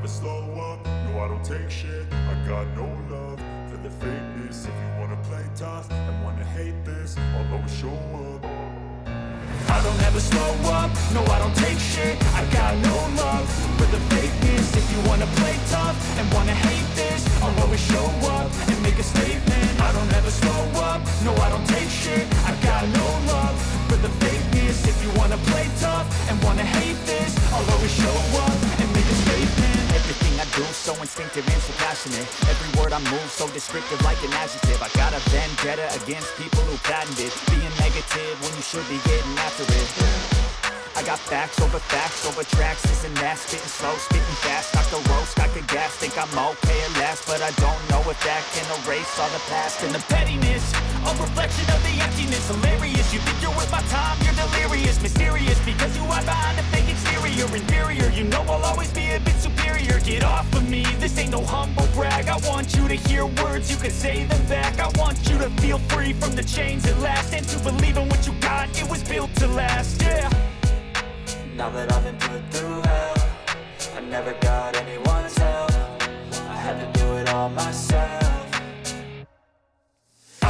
slow up, no I don't take shit. I got no love for the fakeness. If you wanna play tough and wanna hate this, I'll always show up. I don't ever slow up, no I don't take shit. I got no love for the fakeness. If you wanna play tough and wanna hate this, I'll always show up and make a statement. I don't ever slow up, no I don't take shit. I got no love for the fakeness. If you wanna play tough and wanna hate this, I'll always show up and make a statement. Everything I do so instinctive and so passionate. Every word I move so descriptive like an adjective. I got a vendetta against people who patented being negative when you should be getting after it. I got facts over tracks. Isn't that spitting slow, spitting fast? Knock the roast, I could gas. Think I'm okay at last, but I don't know if that can erase all the past. And the pettiness, a reflection of the emptiness. Hilarious, you think you're worth my time, you're delirious. Mysterious, because you hide behind a fake exterior. Inferior, you know I'll always be a bit superior. Get off of me, this ain't no humble brag. I want you to hear words, you can say them back. I want you to feel free from the chains at last, and to believe in what you got, it was built to last, yeah. Now that I've been put through hell, I never got anyone's help. I had to do it all myself.